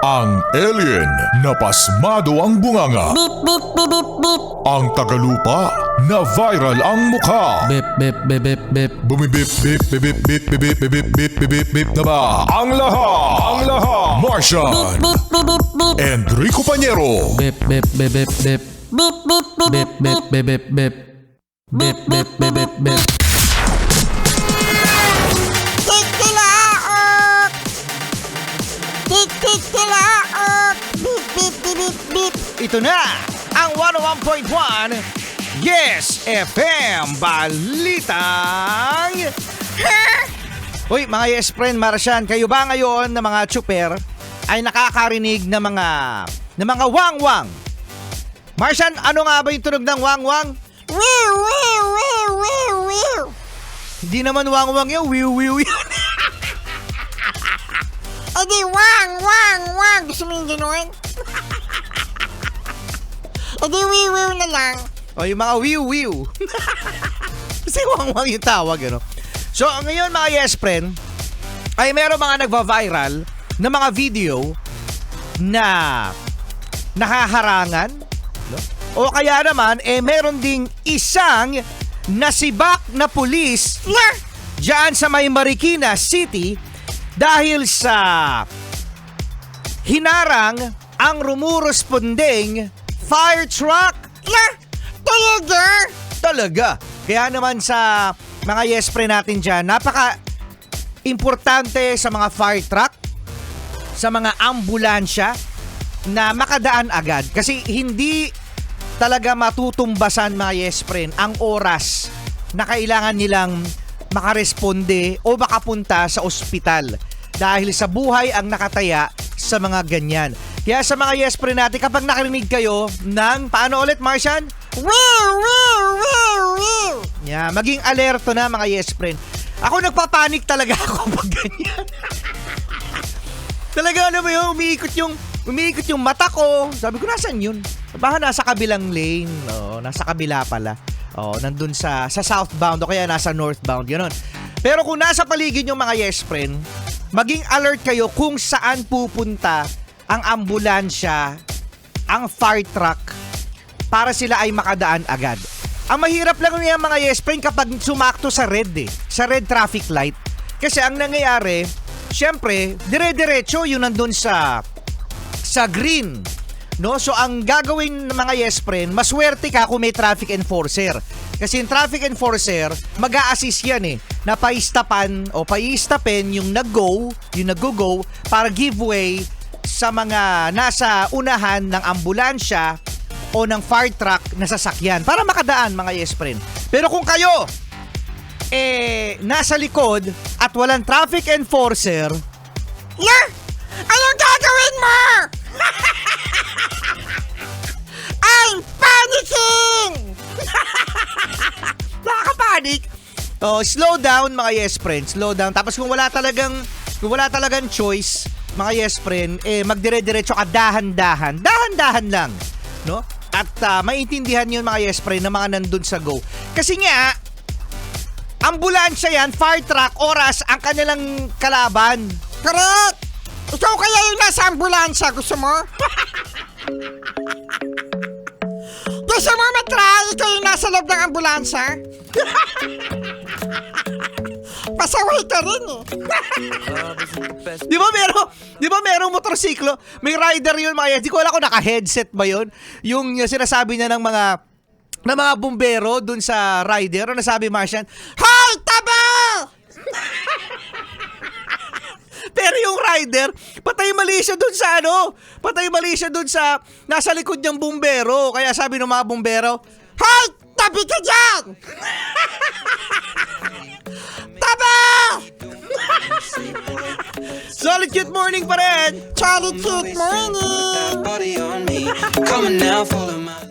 Ang alien na pasmado ang bunganga. Beep, beep, beep, beep, beep. Ang tagalupa na viral ang mukha. Bip, bip, bip, bip, bip. Bumibip, bip, bip, bip, bip, bip, bip, bip, bip, bip, bip na ba? Ang lahat, Martian, Beep, beep, beep, beep. Enrico Pañero, Bip, bip, bip, bip, bip. Beep, beep, beep, Bip, bip, bip, bip, bip. Bip, bip, bip, bip, bip. Tikilaok! Tikilaok! Beep, beep, beep, beep, beep. Ito na ang 101.1 Yes FM Balitang Uy, mga Yes Friend Martian, kayo ba ngayon na mga tsuper ay nakakarinig na mga wang-wang? Martian, ano nga ba yung tunog ng wang-wang? Wiw, wiw, wiw, wiw, wiw. Hindi naman wang-wang yun, wiw-wiw yan. Eh di wang, wang, wang. Gusto mo yung gano'n? Eh di wiw, wiw na lang. O, yung mga wiw-wiw. Kasi wang-wang yung tawag, ano? So, ngayon mga Yes Friend, ay meron mga nagva-viral na mga video na nakaharangan, no? O kaya naman, meron ding isang nasibak na pulis Na! dyan sa may Marikina City dahil sa hinarang ang rumuresponding fire truck. Na! Talaga? Talaga. Kaya naman sa mga Yes Friend natin dyan, napaka-importante sa mga fire truck, sa mga ambulansya, na makadaan agad. Kasi hindi talaga matutumbasan mga Yes Friend ang oras na kailangan nilang makaresponde o makapunta sa ospital. Dahil sa buhay ang nakataya sa mga ganyan. Kaya sa mga Yes Friend natin, kapag nakarinig kayo ng, paano ulit Martian? Wiw, wiw, wiw, wiw. Yeah, maging alerto na mga Yes Friend. Ako nagpapanik talaga ako pag ganyan. Talaga alam mo yun, umiikot yung mata ko. Sabi ko, nasan yun? Baka nasa kabilang lane. O, nasa kabila pala. O, nandun sa southbound o kaya nasa northbound. Ganon. Pero kung nasa paligid yung mga Yes Friend, maging alert kayo kung saan pupunta ang ambulansya, ang fire truck, para sila ay makadaan agad. Ang mahirap lang yung mga Yes Friend kapag sumakto sa red sa red traffic light. Kasi ang nangyayari, syempre, dire-diretso yung nandun sa green. No? So ang gagawin ng mga Yes Friend, maswerte ka kung may traffic enforcer. Kasi yung traffic enforcer, mag-a-assist yan na paistapan o paistapin yung nag-go para give way sa mga nasa unahan ng ambulansya o ng fire truck na sasakyan para makadaan mga Yes Friend. Pero kung kayo nasa likod at walang traffic enforcer, Na! Anong gagawin mo? I'm panicking! nakakapanik. Oh, slow down mga Yes Friend, slow down. Tapos kung wala talagang choice, mga Yes Friend, magdire-diretso ka dahan-dahan lang, no? At maintindihan yun mga Yes Friend na mga nandun sa go. Kasi nga, ambulansya yan, fire truck, oras ang kanilang kalaban. Correct! Ikaw kaya yung nasa ambulansya, gusto mo? Gusto mo matry ikaw yung nasa loob ng ambulansya? Pasaway ka rin Di ba merong motorsiklo? May rider yun mga Yes. Di ko alam kung naka-headset ba yun. Yung sinasabi niya ng mga bumbero dun sa rider. Ano nasabi Martian? Hoy, taba! Pero yung rider, patay mali siya dun sa nasa likod niyang bumbero. Kaya sabi ng mga bumbero, Hoy, tabi ka dyan! Taba! solid cute morning pa rin! Charlie Cute Morning! Body on me, coming now, follow my